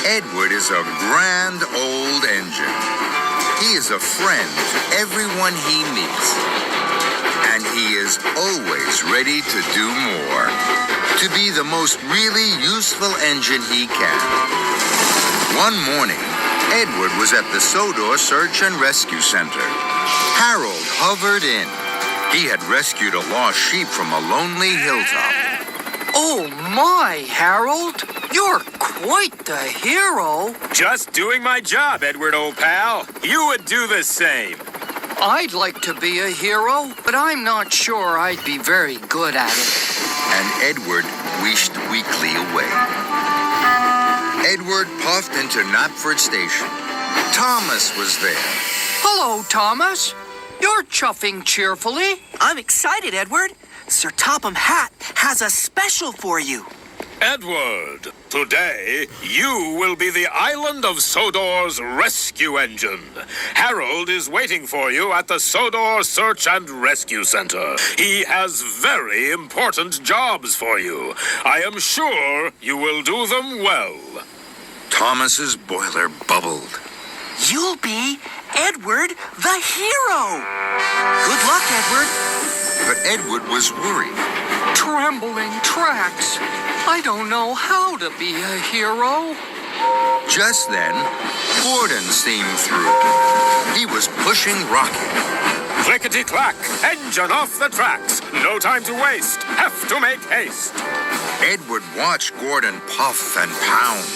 Edward is a grand old engine. He is a friend to everyone he meets. And he is always ready to do more. To be the most really useful engine he can. One morning, Edward was at the Sodor Search and Rescue Center. Harold hovered in. He had rescued a lost sheep from a lonely hilltop. Oh my, Harold! You're quite the hero. Just doing my job, Edward, old pal. You would do the same. I'd like to be a hero, but I'm not sure I'd be very good at it. And Edward wished weakly away. Edward puffed into Knapford Station. Thomas was there. Hello, Thomas. You're chuffing cheerfully. I'm excited, Edward. Sir Topham Hatt has a special for you. Edward, today you will be the island of Sodor's rescue engine. Harold is waiting for you at the Sodor Search and Rescue Center. He has very important jobs for you. I am sure you will do them well. Thomas's boiler bubbled. You'll be Edward the hero. Good luck, Edward. But Edward was worried. Trembling tracks. I don't know how to be a hero. Just then, Gordon steamed through. He was pushing Rocky. Clickety-clack, engine off the tracks. No time to waste. Have to make haste. Edward watched Gordon puff and pound.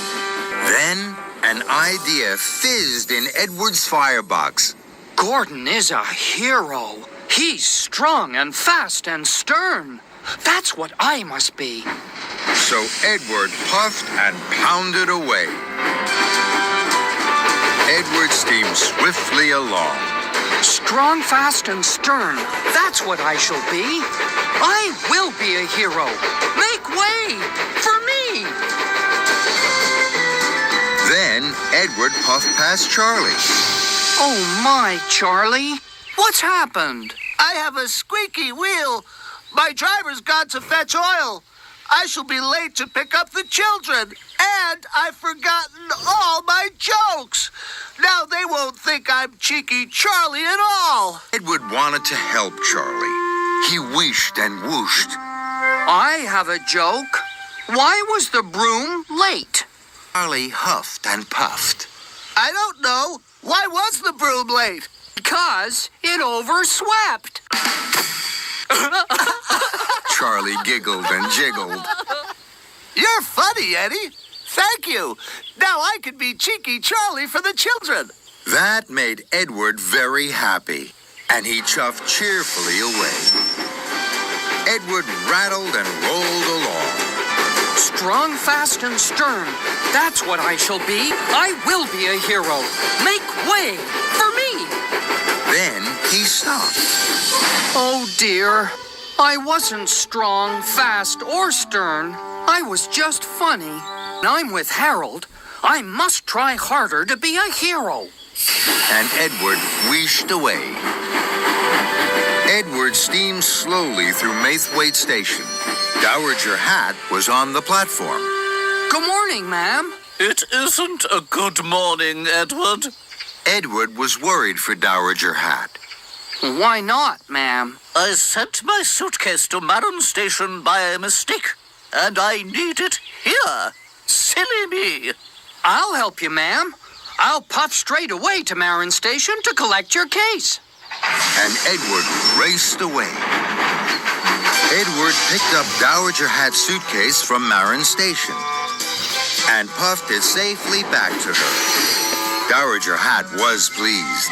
Then, an idea fizzed in Edward's firebox. Gordon is a hero. He's strong and fast and stern. That's what I must be. So Edward puffed and pounded away. Edward steamed swiftly along. Strong, fast, and stern. That's what I shall be. I will be a hero. Make way for me. Then Edward puffed past Charlie. Oh my, Charlie. What's happened? I have a squeaky wheel. My driver's gone to fetch oil. I shall be late to pick up the children. And I've forgotten all my jokes. Now they won't think I'm cheeky Charlie at all. Edward wanted to help Charlie. He wished and whooshed. I have a joke. Why was the broom late? Charlie huffed and puffed. I don't know. Why was the broom late? Because it overswept. Charlie giggled and jiggled. You're funny, Eddie. Thank you. Now I can be cheeky Charlie for the children. That made Edward very happy, and he chuffed cheerfully away. Edward rattled and rolled along. Strong, fast, and stern. That's what I shall be. I will be a hero. Make way for me. Then he stopped. Oh dear. I wasn't strong, fast, or stern. I was just funny. I'm with Harold. I must try harder to be a hero. And Edward wheeshed away. Edward steamed slowly through Maithwaite Station. Dowager Hatt was on the platform. Good morning, ma'am. It isn't a good morning, Edward. Edward was worried for Dowager Hatt. Why not, ma'am? I sent my suitcase to Maron Station by mistake, and I need it here. Silly me. I'll help you, ma'am. I'll puff straight away to Maron Station to collect your case. And Edward raced away. Edward picked up Dowager Hatt's suitcase from Maron Station and puffed it safely back to her. Dowager Hatt was pleased.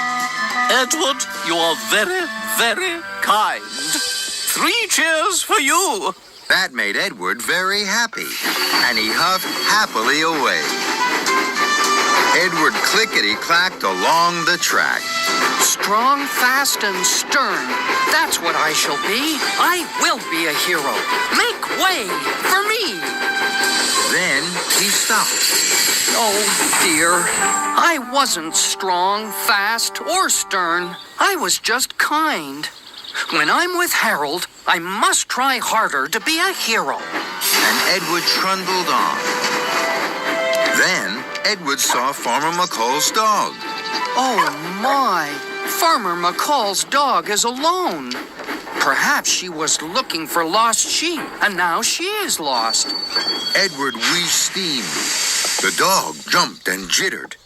Edward, you are very, very kind. 3 cheers for you. That made Edward very happy, and he huffed happily away. Edward clickety-clacked along the track. Strong, fast, and stern. That's what I shall be. I will be a hero. Make way for me. Then he stopped. Oh, dear. I wasn't strong, fast, or stern. I was just kind. When I'm with Harold, I must try harder to be a hero. And Edward trundled on. Then Edward saw Farmer McCall's dog. Oh my! Farmer McCall's dog is alone. Perhaps she was looking for lost sheep, and now she is lost. Edward wheezed steam. The dog jumped and jittered.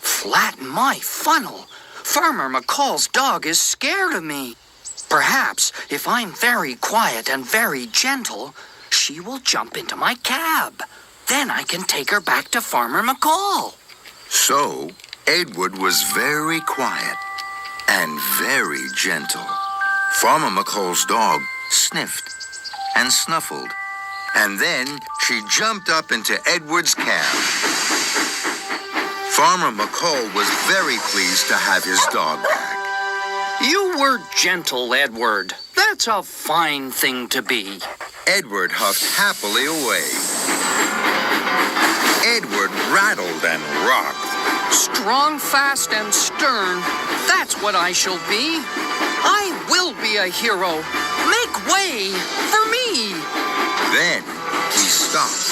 Flatten my funnel. Farmer McCall's dog is scared of me. Perhaps if I'm very quiet and very gentle, she will jump into my cab. Then I can take her back to Farmer McCall. So, Edward was very quiet and very gentle. Farmer McCall's dog sniffed and snuffled, and then she jumped up into Edward's cab. Farmer McCall was very pleased to have his dog back. You were gentle, Edward. That's a fine thing to be. Edward huffed happily away. Edward rattled and rocked. Strong, fast, and stern. That's what I shall be. I will be a hero. Make way for me. Then he stopped.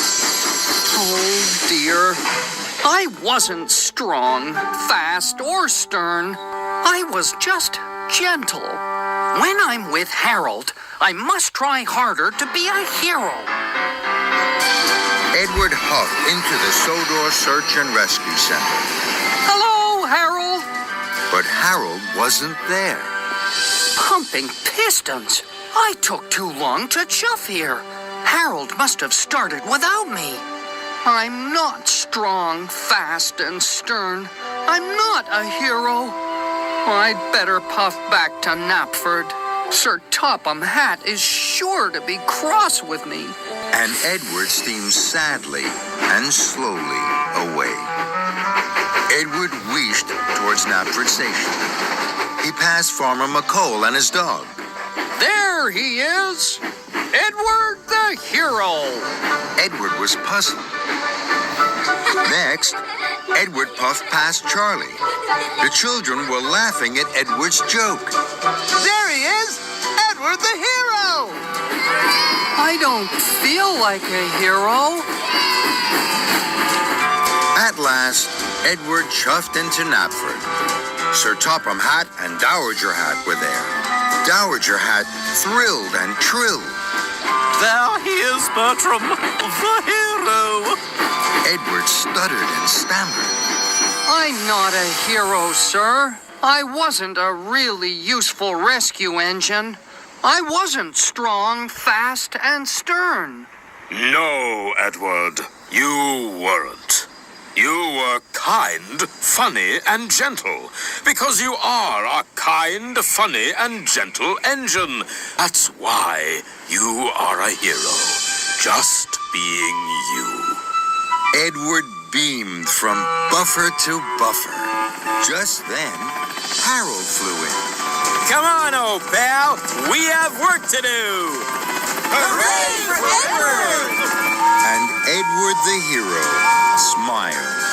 Oh, dear. I wasn't strong, fast, or stern. I was just gentle. When I'm with Harold, I must try harder to be a hero. Edward huffed into the Sodor Search and Rescue Center. Hello, Harold. But Harold wasn't there. Pumping pistons. I took too long to chuff here. Harold must have started without me. I'm not strong, fast, and stern. I'm not a hero. I'd better puff back to Knapford. Sir Topham Hatt is sure to be cross with me. And Edward steamed sadly and slowly away. Edward wheezed towards Knapford Station. He passed Farmer McCall and his dog. There he is! Edward the hero! Edward was puzzled. Next, Edward puffed past Charlie. The children were laughing at Edward's joke. There he is! Edward the hero! I don't feel like a hero. At last, Edward chuffed into Knapford. Sir Topham Hatt and Dowager Hatt were there. Dowager Hatt thrilled and trilled. There he is, Bertram, the hero. Edward stuttered and stammered. I'm not a hero, sir. I wasn't a really useful rescue engine. I wasn't strong, fast, and stern. No, Edward, you weren't. You were kind, funny, and gentle, because you are a kind, funny, and gentle engine. That's why you are a hero, just being you. Edward beamed from buffer to buffer. Just then, Harold flew in. Come on, old pal, we have work to do. Hooray for Edward! And Edward the hero smiled.